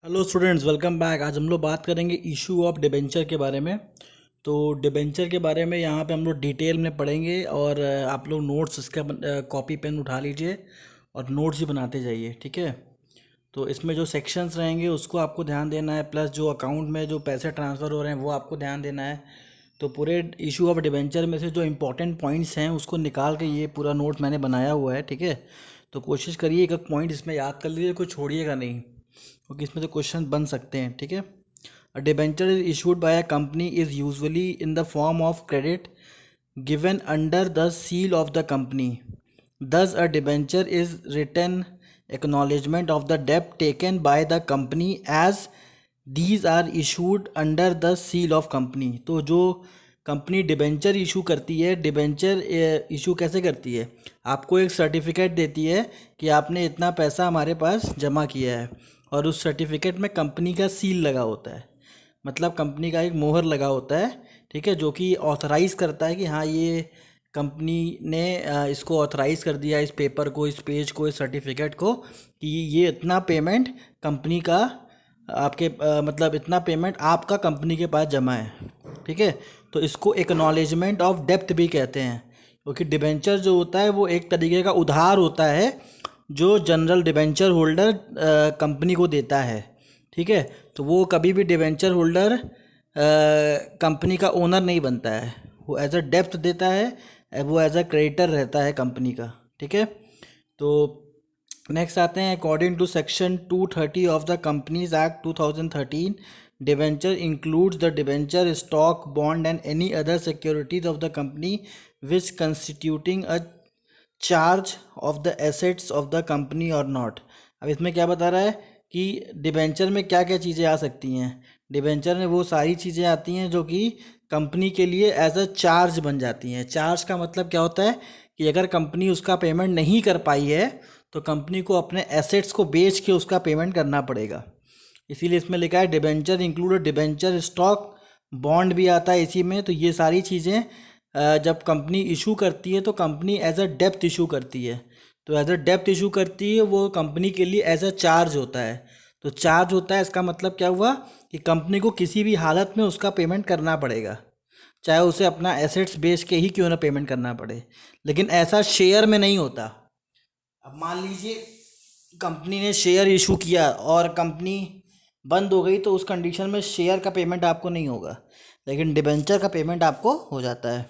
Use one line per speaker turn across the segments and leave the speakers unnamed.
Hello students, welcome back. आज हम लोग बात करेंगे इशू ऑफ डिबेंचर के बारे में। तो डिबेंचर के बारे में यहाँ पे हम लोग डिटेल में पढ़ेंगे और आप लोग नोट्स इसका कॉपी पेन उठा लीजिए और नोट्स भी बनाते जाइए, ठीक है। तो इसमें जो सेक्शंस रहेंगे उसको आपको ध्यान देना है, प्लस जो अकाउंट में जो पैसे ट्रांसफ़र हो रहे हैं वो आपको ध्यान देना है। तो पूरे इशू ऑफ डिबेंचर में से जो इम्पोर्टेंट पॉइंट्स हैं उसको निकाल के ये पूरा नोट मैंने बनाया हुआ है, ठीक है। तो कोशिश करिए एक एक पॉइंट इसमें याद कर लीजिए, कोई छोड़िएगा नहीं, क्योंकि इसमें से क्वेश्चन बन सकते हैं, ठीक है। अ debenture is issued by a company is usually in the form of credit given under the seal of the company. Thus, a debenture is written acknowledgement of the debt taken by the company as these are issued under the seal of company. तो जो company debenture issue करती है, debenture issue कैसे करती है, आपको एक certificate देती है कि आपने इतना पैसा हमारे पास जमा किया है, और उस सर्टिफिकेट में कंपनी का सील लगा होता है, मतलब कंपनी का एक मोहर लगा होता है, ठीक है, जो कि ऑथराइज़ करता है कि हाँ ये कंपनी ने इसको ऑथराइज़ कर दिया, इस पेपर को, इस पेज को, इस सर्टिफिकेट को, कि ये इतना पेमेंट कंपनी का आपके मतलब इतना पेमेंट आपका कंपनी के पास जमा है, ठीक है। तो इसको एक्नॉलेजमेंट ऑफ डेप्थ भी कहते हैं, क्योंकि डिबेंचर जो होता है वो एक तरीके का उधार होता है जो जनरल डिबेंचर होल्डर कंपनी को देता है, ठीक है। तो वो कभी भी डिबेंचर होल्डर कंपनी का ओनर नहीं बनता है, वो एज अ डेप्थ देता है, वो एज अ क्रेडिटर रहता है कंपनी का, ठीक है। तो नेक्स्ट आते हैं, according to section 230 of the companies act 2013, debenture includes the debenture stock bond and any other securities of the company which constituting a charge of the assets of the company or not. अब इसमें क्या बता रहा है कि debenture में क्या क्या चीज़ें आ सकती हैं। डिबेंचर में वो सारी चीज़ें आती हैं जो कि कंपनी के लिए एज अ चार्ज बन जाती हैं। चार्ज का मतलब क्या होता है कि अगर कंपनी उसका पेमेंट नहीं कर पाई है तो कंपनी को अपने एसेट्स को बेच के उसका पेमेंट करना पड़ेगा। इसीलिए इसमें लिखा है debenture include debenture stock, bond भी आता है इसी में। तो ये सारी चीज़ें जब कंपनी इशू करती है तो कंपनी एज अ डेप्थ इशू करती है। तो एज अ डेप्थ इशू करती है वो कंपनी के लिए एज अ चार्ज होता है। तो चार्ज होता है, इसका मतलब क्या हुआ कि कंपनी को किसी भी हालत में उसका पेमेंट करना पड़ेगा, चाहे उसे अपना एसेट्स बेच के ही क्यों ना पेमेंट करना पड़े। लेकिन ऐसा शेयर में नहीं होता। अब मान लीजिए कंपनी ने शेयर इशू किया और कंपनी बंद हो गई, तो उस कंडीशन में शेयर का पेमेंट आपको नहीं होगा, लेकिन डिबेंचर का पेमेंट आपको हो जाता है।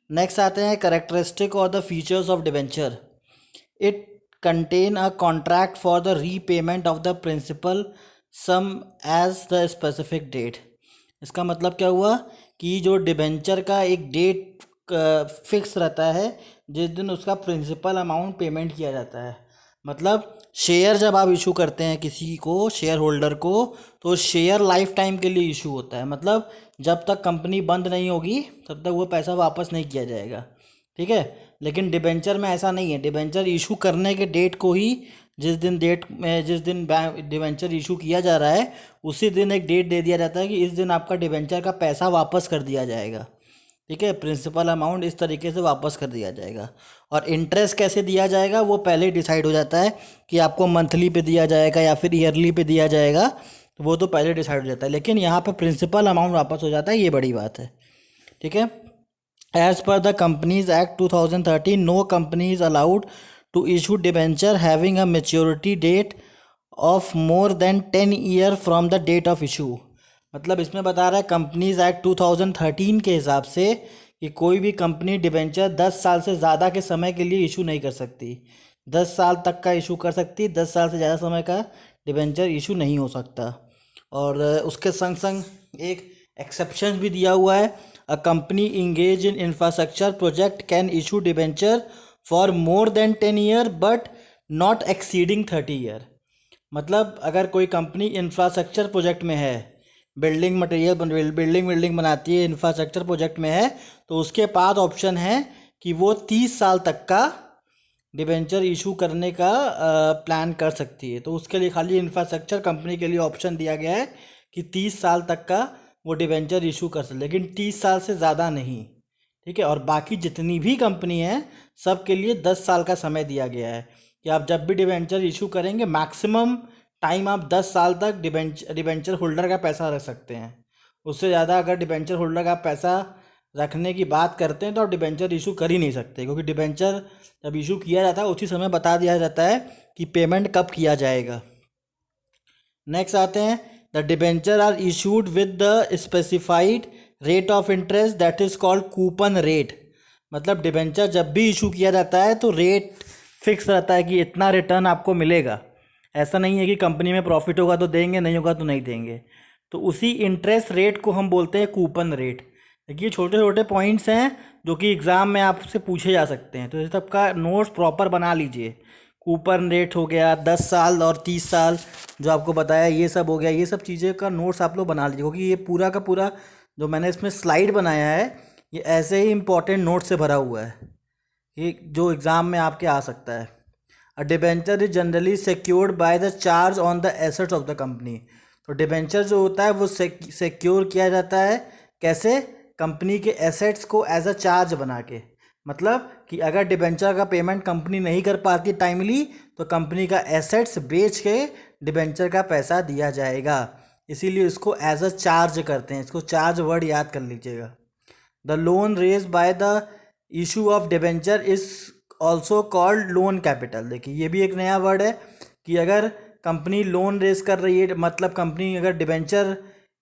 नेक्स्ट आते हैं करेक्टरिस्टिक और the features of debenture. It contain a contract for the repayment of the principal sum as the specific date. इसका मतलब क्या हुआ कि जो डिबेंचर का एक डेट फिक्स रहता है जिस दिन उसका प्रिंसिपल अमाउंट पेमेंट किया जाता है। मतलब शेयर जब आप इशू करते हैं किसी को, शेयर होल्डर को, तो शेयर लाइफ टाइम के लिए इशू होता है, मतलब जब तक कंपनी बंद नहीं होगी तब तक वो पैसा वापस नहीं किया जाएगा, ठीक है। लेकिन डिबेंचर में ऐसा नहीं है। डिबेंचर इशू करने के डेट को ही, जिस दिन डिबेंचर इशू किया जा रहा है उसी दिन एक डेट दे दिया जाता है कि इस दिन आपका डिबेंचर का पैसा वापस कर दिया जाएगा, ठीक है। प्रिंसिपल अमाउंट इस तरीके से वापस कर दिया जाएगा। और इंटरेस्ट कैसे दिया जाएगा वो पहले ही डिसाइड हो जाता है कि आपको मंथली पे दिया जाएगा या फिर ईयरली पे दिया जाएगा, तो वो तो पहले डिसाइड हो जाता है। लेकिन यहाँ पे प्रिंसिपल अमाउंट वापस हो जाता है, ये बड़ी बात है, ठीक है। As per the Companies Act 2013, no company is allowed to issue debenture having a maturity date of more than 10 year from the date of issue। मतलब इसमें बता रहा है कंपनीज एक्ट 2013 के हिसाब से कि कोई भी कंपनी डिबेंचर 10 साल से ज़्यादा के समय के लिए इशू नहीं कर सकती। 10 साल तक का इशू कर सकती, 10 साल से ज़्यादा समय का डिबेंचर इशू नहीं हो सकता। और उसके संग संग एक एक्सेप्शन भी दिया हुआ है। A company engage in infrastructure project can issue debenture for more than 10 year but not exceeding 30 year. मतलब अगर कोई कंपनी इंफ्रास्ट्रक्चर प्रोजेक्ट में है, बिल्डिंग मटेरियल बिल्डिंग बनाती है, इंफ्रास्ट्रक्चर प्रोजेक्ट में है, तो उसके पास ऑप्शन है कि वो 30 साल तक का डिबेंचर इशू करने का प्लान कर सकती है। तो उसके लिए खाली इंफ्रास्ट्रक्चर कंपनी के लिए ऑप्शन दिया गया है कि 30 साल तक का वो डिबेंचर इशू कर सकते, लेकिन 30 साल से ज़्यादा नहीं, ठीक है। और बाकी जितनी भी कंपनी है सब के लिए 10 साल का समय दिया गया है कि आप जब भी डिबेंचर इशू करेंगे मैक्सिमम टाइम आप 10 साल तक डिबेंचर होल्डर का पैसा रख सकते हैं। उससे ज़्यादा अगर डिबेंचर होल्डर का पैसा रखने की बात करते हैं तो आप डिबेंचर इशू कर ही नहीं सकते, क्योंकि डिबेंचर जब इशू किया जाता है उसी समय बता दिया जाता है कि पेमेंट कब किया जाएगा। नेक्स्ट आते हैं, the debenture are issued with the specified rate of interest that is called coupon rate. मतलब डिबेंचर जब भी इशू किया जाता है तो रेट फिक्स रहता है कि इतना रिटर्न आपको मिलेगा। ऐसा नहीं है कि कंपनी में प्रॉफिट होगा तो देंगे, नहीं होगा तो नहीं देंगे। तो उसी इंटरेस्ट रेट को हम बोलते हैं कूपन रेट। देखिए छोटे छोटे पॉइंट्स हैं जो कि एग्ज़ाम में आपसे पूछे जा सकते हैं, तो इस सब का नोट्स प्रॉपर बना लीजिए। कूपन रेट हो गया, 10 साल और 30 साल जो आपको बताया, ये सब हो गया। ये सब चीज़ें का नोट्स आप लोग बना लीजिए, क्योंकि ये पूरा का पूरा जो मैंने इसमें स्लाइड बनाया है ये ऐसे ही इंपॉर्टेंट नोट से भरा हुआ है, ये जो एग्ज़ाम में आपके आ सकता है। अ debenture is generally secured by the charge on the assets of the company. तो डिबेंचर जो होता है वो सिक्योर किया जाता है कैसे? कंपनी के एसेट्स को एज अ चार्ज बना के। मतलब कि अगर डिबेंचर का पेमेंट कंपनी नहीं कर पाती टाइमली तो कंपनी का एसेट्स बेच के डिबेंचर का पैसा दिया जाएगा। इसीलिए इसको एज अ चार्ज करते हैं, इसको चार्ज वर्ड याद कर लीजिएगा। The loan raise by the issue of debenture is also called loan capital. देखिए ये भी एक नया वर्ड है कि अगर कंपनी लोन रेज कर रही है, मतलब कंपनी अगर डिबेंचर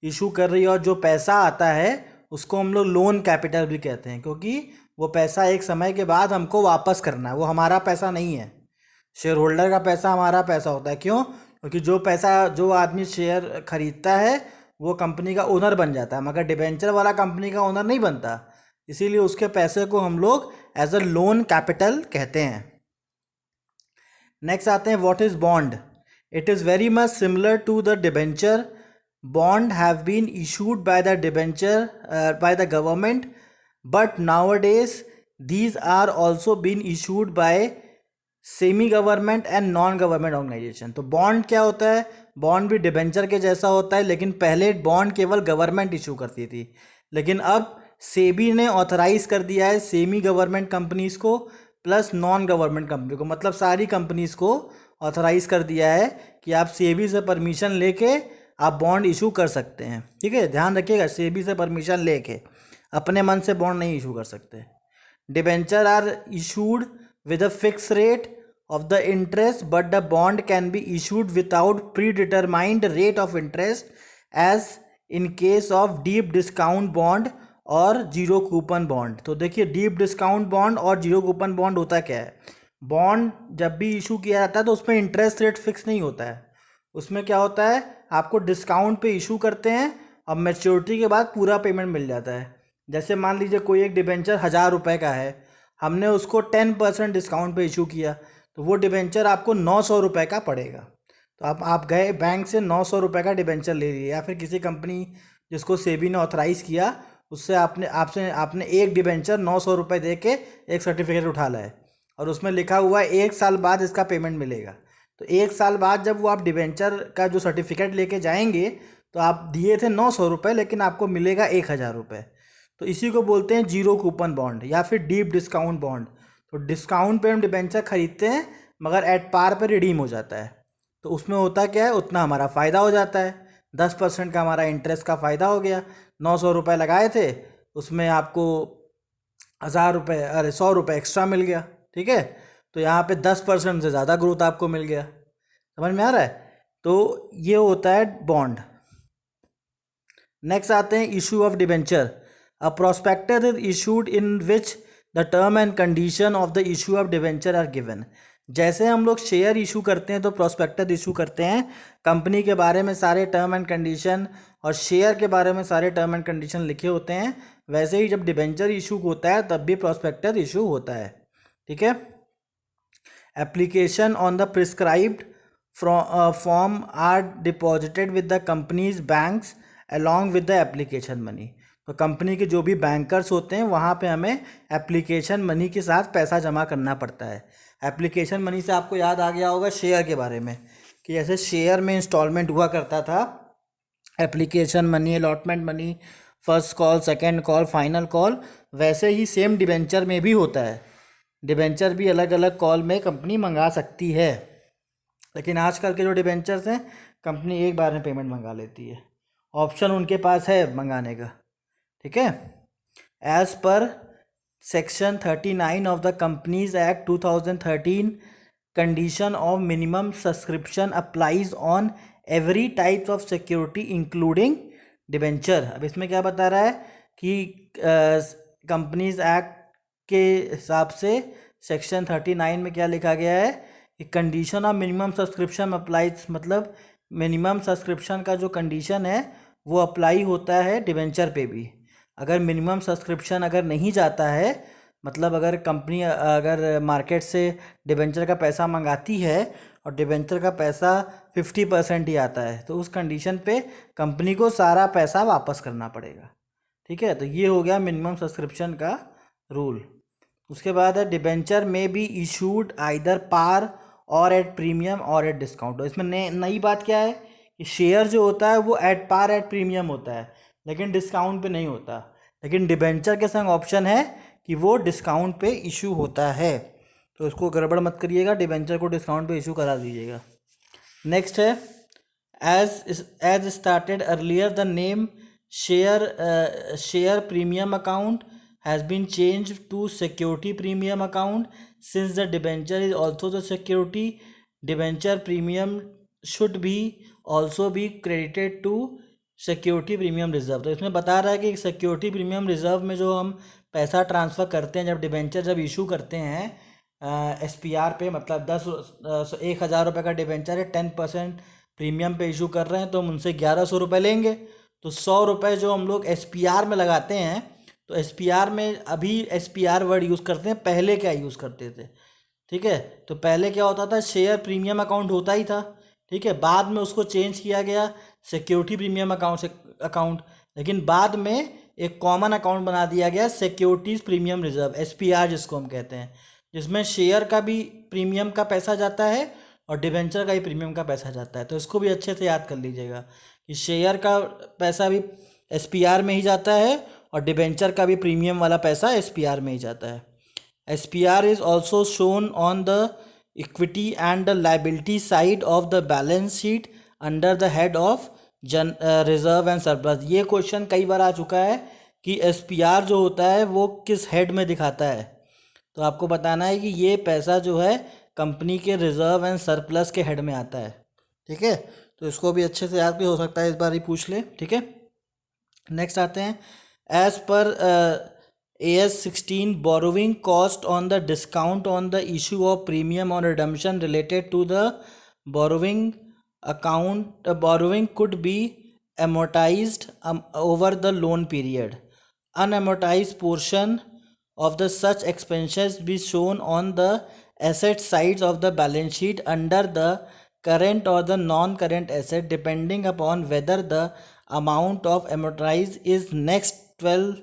इशू कर रही है और जो पैसा आता है उसको हम लोग लोन कैपिटल भी कहते हैं, क्योंकि वो पैसा एक समय के बाद हमको वापस करना है, वो हमारा पैसा नहीं है। शेयर होल्डर का पैसा हमारा पैसा होता है। क्यों? क्योंकि जो पैसा जो आदमी शेयर खरीदता है वो कंपनी का ओनर बन जाता है, मगर डिबेंचर वाला कंपनी का ओनर नहीं बनता। इसीलिए उसके पैसे को हम लोग एज अ लोन कैपिटल कहते हैं। नेक्स्ट आते हैं, what is bond? It is very much similar to the debenture. Bond have been issued by the debenture by the government, but nowadays these are also been issued by semi government and non government organisation. तो bond क्या होता है? Bond भी debenture के जैसा होता है, लेकिन पहले बॉन्ड केवल गवर्नमेंट इशू करती थी, लेकिन अब सेबी ने ऑथराइज कर दिया है सेमी गवर्नमेंट कंपनीज को प्लस नॉन गवर्नमेंट कंपनी को, मतलब सारी कंपनीज को ऑथराइज कर दिया है कि आप सेबी से परमिशन लेके आप बॉन्ड इशू कर सकते हैं। ठीक है, ध्यान रखिएगा, सेबी से परमिशन लेके, अपने मन से बॉन्ड नहीं इशू कर सकते। Debenture are issued with a fixed rate of the interest, but the bond can be issued without predetermined rate of interest as in case of deep discount bond और zero coupon bond. तो देखिए deep discount bond और zero coupon bond होता क्या है? Bond जब भी issue किया जाता है तो उसमें इंटरेस्ट रेट फिक्स नहीं होता है। उसमें क्या होता है, आपको डिस्काउंट पे इशू करते हैं और मैच्योरिटी के बाद पूरा पेमेंट मिल जाता है। जैसे मान लीजिए कोई एक डिबेंचर 1000 रुपये का है, हमने उसको 10% डिस्काउंट पे इशू किया, तो वो डिबेंचर आपको 900 रुपये का पड़ेगा। तो आप गए बैंक से 900 रुपये का डिबेंचर ले लिए, या फिर किसी कंपनी जिसको सेबी ने ऑथराइज किया उससे आपने एक डिबेंचर 900 रुपये दे के एक सर्टिफिकेट उठा लाए और उसमें लिखा हुआ है 1 साल बाद इसका पेमेंट मिलेगा। तो 1 साल बाद जब वो आप डिबेंचर का जो सर्टिफिकेट लेके जाएंगे तो आप दिए थे 900 रुपये, लेकिन आपको मिलेगा 1000 रुपये। तो इसी को बोलते हैं जीरो कूपन बॉन्ड या फिर डीप डिस्काउंट बॉन्ड। तो डिस्काउंट पे हम डिबेंचर खरीदते हैं मगर एट पार पे रिडीम हो जाता है। तो उसमें होता क्या है, उतना हमारा फ़ायदा हो जाता है, 10% का हमारा इंटरेस्ट का फ़ायदा हो गया। 900 रुपये लगाए थे, उसमें आपको 1000 रुपये, अरे 100 रुपये एक्स्ट्रा मिल गया। ठीक है, तो यहाँ पे 10% से ज़्यादा ग्रोथ आपको मिल गया। समझ में आ रहा है? तो ये होता है बॉन्ड। नेक्स्ट आते हैं issue of debenture. A prospectus is issued in which the term and condition of the issue of debenture are given। जैसे हम लोग शेयर इशू करते हैं तो प्रोस्पेक्टस इशू करते हैं, कंपनी के बारे में सारे टर्म एंड कंडीशन और शेयर के बारे में सारे टर्म एंड कंडीशन लिखे होते हैं। वैसे ही जब डिबेंचर इशू होता है तब भी प्रोस्पेक्टस इशू होता है। ठीक है, application on the prescribed form are deposited with the companies banks along with the application money. तो कंपनी के जो भी बैंकर्स होते हैं वहाँ पे हमें एप्लीकेशन मनी के साथ पैसा जमा करना पड़ता है। एप्लीकेशन मनी से आपको याद आ गया होगा शेयर के बारे में कि जैसे शेयर में इंस्टॉलमेंट हुआ करता था, application money, allotment money, first call, second call, final call, वैसे ही सेम डिबेंचर में भी होता है। डिबेंचर भी अलग अलग कॉल में कंपनी मंगा सकती है। लेकिन आजकल के जो डिबेंचर्स हैं कंपनी एक बार में पेमेंट मंगा लेती है, ऑप्शन उनके पास है मंगाने का। ठीक है। As per section 39 of the companies act 2013 condition of minimum subscription applies on every types of security including debenture. अब इसमें क्या बता रहा है कि कंपनीज एक्ट के हिसाब से सेक्शन 39 में क्या लिखा गया है कि condition of minimum subscription applies, मतलब मिनिमम सब्सक्रिप्शन का जो कंडीशन है वो अप्लाई होता है डिबेंचर पे भी। अगर मिनिमम सब्सक्रिप्शन अगर नहीं जाता है, मतलब अगर कंपनी अगर मार्केट से डिबेंचर का पैसा मंगाती है और डिबेंचर का पैसा 50% ही आता है, तो उस कंडीशन पे कंपनी को सारा पैसा वापस करना पड़ेगा। ठीक है, तो ये हो गया मिनिमम सब्सक्रिप्शन का रूल। उसके बाद है डिबेंचर में बी इशूड आइदर पार और एट प्रीमियम और एट डिस्काउंट। तो इसमें नई बात क्या है कि शेयर जो होता है वो एट पार एट प्रीमियम होता है, लेकिन डिस्काउंट पे नहीं होता। लेकिन डिबेंचर के संग ऑप्शन है कि वो डिस्काउंट पे इशू होता है, तो इसको गड़बड़ मत करिएगा, डिबेंचर को डिस्काउंट पे इशू करा दीजिएगा। नेक्स्ट है as started earlier the name share premium account has been changed to security premium account since the debenture is also the security. Debenture premium should be also be credited to security premium reserve. तो इसमें बता रहा है कि security premium reserve में जो हम पैसा ट्रांसफ़र करते हैं, जब डिबेंचर जब इशू करते हैं एसपीआर पे, मतलब 1,000 रुपये का डिबेंचर है, 10% प्रीमियम पे इशू कर रहे हैं, तो हम उनसे 1,100 रुपये लेंगे। तो 100 रुपये जो हम लोग एसपीआर में लगाते हैं, तो एसपीआर में अभी एसपीआर वर्ड यूज़ करते हैं, पहले क्या यूज़ करते थे। ठीक है, तो पहले क्या होता था, शेयर प्रीमियम अकाउंट होता ही था। ठीक है, बाद में उसको चेंज किया गया सिक्योरिटी प्रीमियम अकाउंट, लेकिन बाद में एक कॉमन अकाउंट बना दिया गया सिक्योरिटीज़ प्रीमियम रिजर्व, एसपीआर जिसको हम कहते हैं, जिसमें शेयर का भी प्रीमियम का पैसा जाता है और डिबेंचर का ही प्रीमियम का पैसा जाता है। तो इसको भी अच्छे से याद कर लीजिएगा कि शेयर का पैसा भी एसपीआर में ही जाता है और डिबेंचर का भी प्रीमियम वाला पैसा एसपीआर में ही जाता है। SPR is also shown on the equity and the liability side of the balance sheet under the head of reserve and surplus. ये क्वेश्चन कई बार आ चुका है कि एसपीआर जो होता है वो किस हेड में दिखाता है, तो आपको बताना है कि ये पैसा जो है कंपनी के रिजर्व एंड सरप्लस के हेड में आता है। ठीक है, तो इसको भी अच्छे से याद भी हो सकता है, इस बार ही पूछ ले। ठीक है, नेक्स्ट आते हैं as per AS 16 borrowing cost on the discount on the issue of premium or redemption related to the borrowing account borrowing could be amortized over the loan period. Unamortized portion of the such expenses be shown on the asset sides of the balance sheet under the current or the non-current asset depending upon whether the amount of amortized is next 12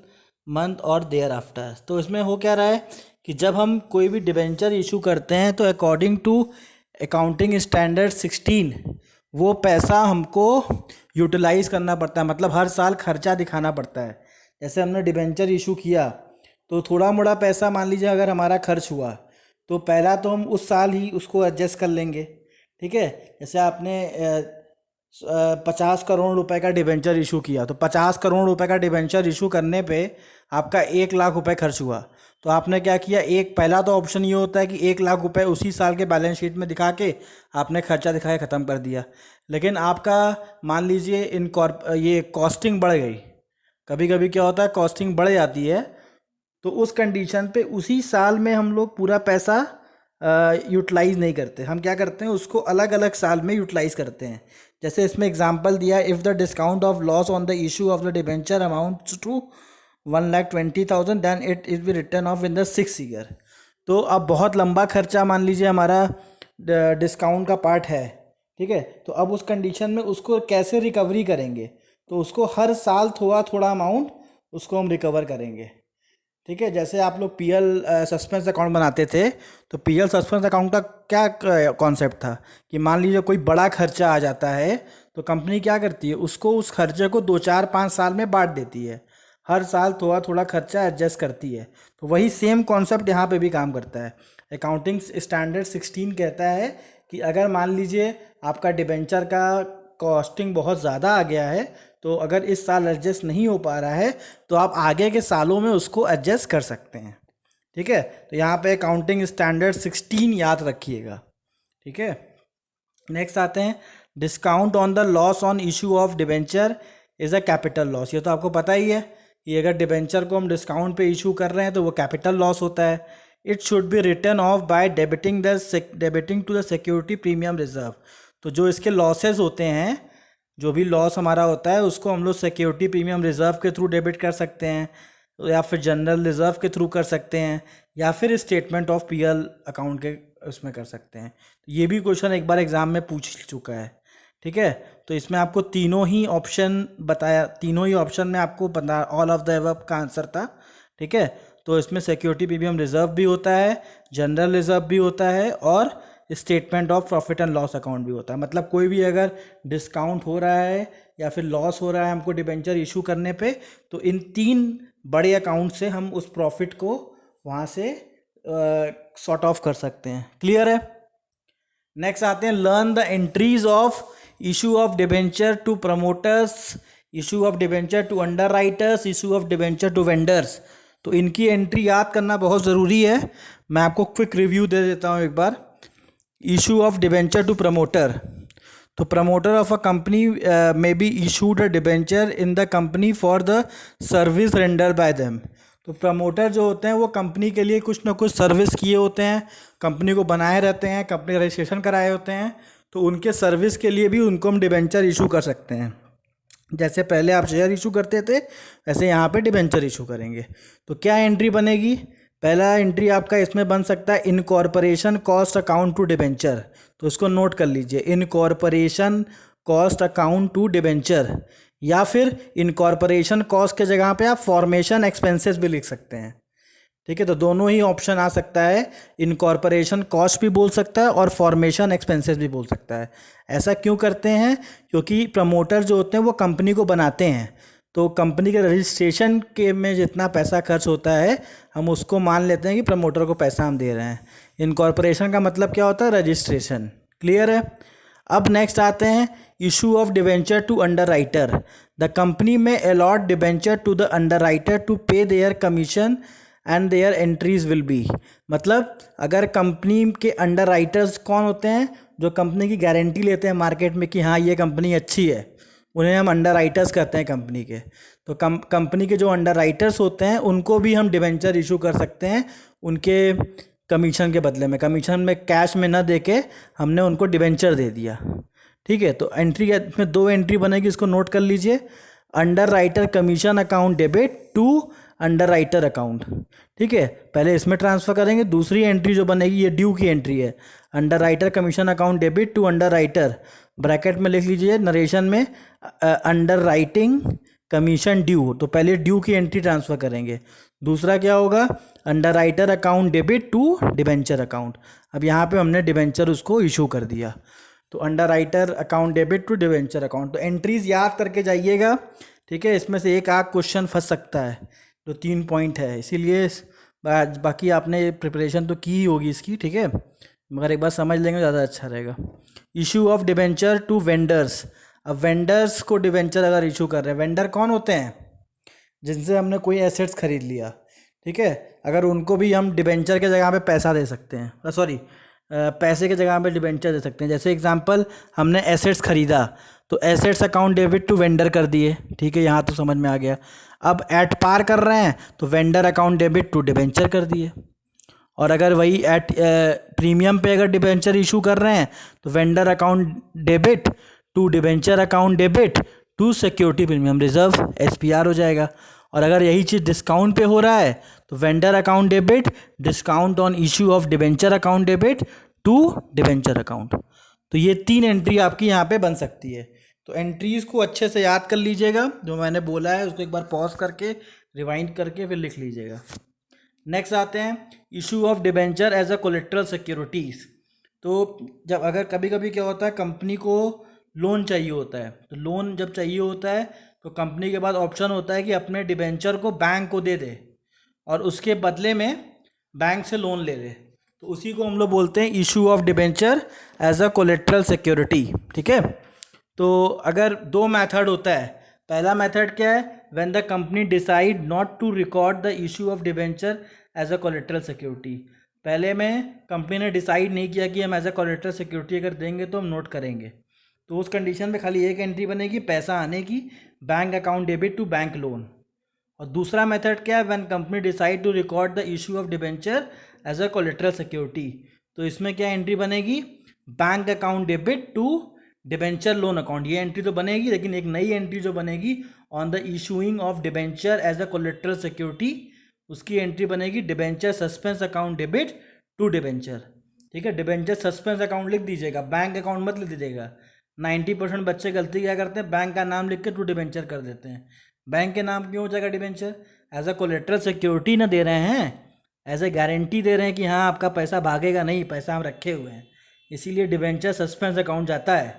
month और there after. तो इसमें हो क्या रहा है कि जब हम कोई भी डिबेंचर इशू करते हैं तो अकॉर्डिंग टू अकाउंटिंग स्टैंडर्ड 16 वो पैसा हमको यूटिलाइज करना पड़ता है, मतलब हर साल खर्चा दिखाना पड़ता है। जैसे हमने डिबेंचर इशू किया तो थोड़ा मोड़ा पैसा मान लीजिए अगर हमारा खर्च हुआ तो पहला तो हम उस साल ही उसको एडजस्ट कर लेंगे। ठीक है, जैसे आपने 50 करोड़ रुपए का डिबेंचर इशू किया, तो 50 करोड़ रुपए का डिबेंचर इशू करने पे आपका 1 लाख रुपए खर्च हुआ, तो आपने क्या किया, एक पहला तो ऑप्शन ये होता है कि 1 लाख रुपए उसी साल के बैलेंस शीट में दिखा के आपने खर्चा दिखा के ख़त्म कर दिया। लेकिन आपका मान लीजिए ये कॉस्टिंग बढ़ गई, कभी कभी क्या होता है कॉस्टिंग बढ़ जाती है, तो उस कंडीशन पे उसी साल में हम लोग पूरा पैसा यूटिलाइज नहीं करते, हम क्या करते हैं उसको अलग अलग साल में यूटिलाइज करते हैं। जैसे इसमें एग्जांपल दिया, if the discount of loss on the issue of the debenture amounts to 1,20,000 then it is be written off in the 6th year. तो अब बहुत लंबा खर्चा मान लीजिए हमारा डिस्काउंट का पार्ट है, ठीक है, तो अब उस कंडीशन में उसको कैसे रिकवरी करेंगे, तो उसको हर साल थोड़ा थोड़ा अमाउंट उसको हम रिकवर करेंगे। ठीक है, जैसे आप लोग पीएल सस्पेंस अकाउंट बनाते थे, तो पीएल सस्पेंस अकाउंट का क्या कॉन्सेप्ट था कि मान लीजिए कोई बड़ा खर्चा आ जाता है तो कंपनी क्या करती है, उसको उस खर्चे को 2-4-5 साल में बांट देती है, हर साल थोड़ा थोड़ा खर्चा एडजस्ट करती है। तो वही सेम कॉन्सेप्ट यहाँ पे भी काम करता है। अकाउंटिंग स्टैंडर्ड 16 कहता है कि अगर मान लीजिए आपका डिबेंचर का कॉस्टिंग बहुत ज़्यादा आ गया है, तो अगर इस साल एडजस्ट नहीं हो पा रहा है तो आप आगे के सालों में उसको एडजस्ट कर सकते हैं। ठीक है, तो यहाँ पे अकाउंटिंग स्टैंडर्ड 16 याद रखिएगा। ठीक है, नेक्स्ट आते हैं, discount on the loss on issue of debenture is a capital loss. ये तो आपको पता ही है कि अगर डिबेंचर को हम डिस्काउंट पे इशू कर रहे हैं तो वो कैपिटल लॉस होता है। It should be written off by debiting to the security premium reserve. तो जो इसके लॉसेस होते हैं, जो भी लॉस हमारा होता है, उसको हम लोग सिक्योरिटी प्रीमियम रिजर्व के थ्रू डेबिट कर सकते हैं, या फिर जनरल रिजर्व के थ्रू कर सकते हैं, या फिर स्टेटमेंट ऑफ पीएल अकाउंट के उसमें कर सकते हैं। तो ये भी क्वेश्चन एक बार एग्जाम में पूछ चुका है। ठीक है, तो इसमें आपको तीनों ही ऑप्शन बताया, तीनों ही ऑप्शन में आपको बता ऑल ऑफ द अबव का आंसर था। ठीक है, तो इसमें सिक्योरिटी प्रीमियम रिजर्व भी होता है, जनरल रिजर्व भी होता है, और statement of profit and loss account भी होता है। मतलब कोई भी अगर डिस्काउंट हो रहा है या फिर लॉस हो रहा है हमको डिबेंचर इशू करने पे, तो इन 3 बड़े अकाउंट से हम उस प्रॉफिट को वहाँ से सॉर्ट ऑफ कर सकते हैं। क्लियर है? नेक्स्ट आते हैं, learn the entries of issue of debenture to promoters, issue of debenture to underwriters, issue of debenture to vendors. तो इनकी एंट्री याद करना बहुत ज़रूरी है। मैं आपको क्विक रिव्यू दे देता हूँ एक बार। Issue of debenture to promoter, तो promoter of a company may be issued a debenture in the company for the service render by them. तो प्रमोटर जो होते हैं वो कंपनी के लिए कुछ ना कुछ सर्विस किए होते हैं, कंपनी को बनाए रहते हैं, कंपनी का रजिस्ट्रेशन कराए होते हैं, तो उनके सर्विस के लिए भी उनको हम डिबेंचर इशू कर सकते हैं। जैसे पहले आप शेयर इशू करते थे, वैसे यहाँ पे डिबेंचर इशू करेंगे। तो क्या एंट्री बनेगी? पहला एंट्री आपका इसमें बन सकता है incorporation cost account to debenture. तो इसको नोट कर लीजिए, incorporation cost account to debenture, या फिर इनकॉर्पोरेशन कॉस्ट के जगह पे आप फॉर्मेशन एक्सपेंसेस भी लिख सकते हैं। ठीक है, तो दोनों ही ऑप्शन आ सकता है, इनकॉर्पोरेशन कॉस्ट भी बोल सकता है और फॉर्मेशन एक्सपेंसेस भी बोल सकता है। ऐसा क्यों करते हैं? क्योंकि प्रमोटर जो होते हैं वो कंपनी को बनाते हैं, तो कंपनी के रजिस्ट्रेशन के में जितना पैसा खर्च होता है हम उसको मान लेते हैं कि प्रमोटर को पैसा हम दे रहे हैं। इनकॉर्पोरेशन का मतलब क्या होता है? रजिस्ट्रेशन। क्लियर है? अब नेक्स्ट आते हैं, issue of debenture to underwriter. The company may allot debenture to the underwriter to pay their commission and their entries will be. मतलब अगर कंपनी के अंडर राइटर्स कौन होते हैं? जो कंपनी की गारंटी लेते हैं मार्केट में कि हाँ ये कंपनी अच्छी है, उन्हें हम अंडर राइटर्स कहते हैं कंपनी के। तो कंपनी के जो अंडर राइटर्स होते हैं उनको भी हम डिबेंचर इशू कर सकते हैं उनके कमीशन के बदले में। कमीशन में कैश में ना देके हमने उनको डिबेंचर दे दिया। ठीक है, तो एंट्री में 2 एंट्री बनेगी, इसको नोट कर लीजिए। Underwriter commission account debit to underwriter account. ठीक है, पहले इसमें ट्रांसफ़र करेंगे। दूसरी एंट्री जो बनेगी ये ड्यू की एंट्री है, underwriter commission account debit to underwriter, bracket में लिख लीजिए नरेशन में अंडर राइटिंग कमीशन ड्यू। तो पहले ड्यू की एंट्री ट्रांसफ़र करेंगे। दूसरा क्या होगा? Underwriter account debit to debenture account. अब यहाँ पे हमने डिबेंचर उसको इशू कर दिया, तो underwriter account debit to debenture account. तो एंट्रीज याद करके जाइएगा। ठीक है, इसमें से एक आध क्वेश्चन फंस सकता है, जो 3 पॉइंट है, इसीलिए बाकी आपने प्रिपरेशन तो की ही होगी इसकी। ठीक है, मगर एक बार समझ लेंगे ज़्यादा अच्छा रहेगा। Issue of debenture to vendors. अब वेंडर्स को डिबेंचर अगर इशू कर रहे हैं, वेंडर कौन होते हैं? जिनसे हमने कोई एसेट्स खरीद लिया। ठीक है, अगर उनको भी हम डिबेंचर के जगह पे पैसा दे सकते हैं, सॉरी पैसे के जगह पे डिबेंचर दे सकते हैं। जैसे एग्जांपल, हमने एसेट्स खरीदा तो assets account debit to vendor कर दिए। ठीक है, यहाँ तो समझ में आ गया। अब एट पार कर रहे हैं तो vendor account debit to debenture कर दिए। और अगर वही एट प्रीमियम पे अगर डिबेंचर इशू कर रहे हैं तो vendor account debit to debenture account debit to security premium reserve, SPR हो जाएगा। और अगर यही चीज़ डिस्काउंट पे हो रहा है तो vendor account debit discount on issue of debenture account debit to debenture account. तो ये 3 एंट्री आपकी यहाँ पे बन सकती है। तो एंट्रीज़ को अच्छे से याद कर लीजिएगा, जो मैंने बोला है उसको एक बार पॉज करके रिवाइंड करके फिर लिख लीजिएगा। नेक्स्ट आते हैं, issue of debenture as a collateral securities. तो जब अगर कभी कभी क्या होता है, कंपनी को लोन चाहिए होता है, तो लोन जब चाहिए होता है तो कंपनी के पास ऑप्शन होता है कि अपने डिबेंचर को बैंक को दे दे और उसके बदले में बैंक से लोन ले ले। तो उसी को हम लोग बोलते हैं issue of debenture as a collateral security. ठीक है, तो अगर दो मेथड होता है, पहला मेथड क्या है, when the company decide not to record the issue of debenture as a collateral security. पहले में कंपनी ने डिसाइड नहीं किया कि हम एज अ कोलेट्रल सिक्योरिटी अगर देंगे तो हम नोट करेंगे, तो उस कंडीशन में खाली एक एंट्री बनेगी पैसा आने की, bank account debit to bank loan. और दूसरा मेथड क्या है, when company decide to record the issue of debenture as a collateral security, तो इसमें क्या एंट्री बनेगी, bank account debit to debenture loan account. ये एंट्री तो बनेगी, लेकिन एक नई एंट्री जो बनेगी on the issuing of debenture as a collateral security, उसकी एंट्री बनेगी debenture suspense account debit to debenture. ठीक है, डिबेंचर सस्पेंस अकाउंट लिख दीजिएगा, बैंक अकाउंट मत लिख दीजिएगा। 90% बच्चे गलती क्या करते हैं, बैंक का नाम लिख के टू डिबेंचर कर देते हैं। बैंक के नाम क्यों हो जाएगा debenture, as a collateral security ना दे रहे हैं, एज ए गारंटी दे रहे हैं कि हाँ आपका पैसा भागेगा नहीं, पैसा हम रखे हुए हैं, इसीलिए डिबेंचर सस्पेंस अकाउंट जाता है,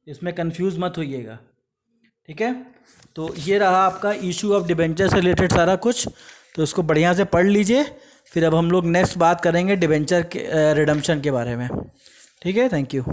इसमें कंफ्यूज मत होइएगा। ठीक है, तो ये रहा आपका इशू ऑफ डिबेंचर से रिलेटेड सारा कुछ, तो इसको बढ़िया से पढ़ लीजिए। फिर अब हम लोग नेक्स्ट बात करेंगे डिबेंचर के रिडम्पशन के बारे में। ठीक है, थैंक यू।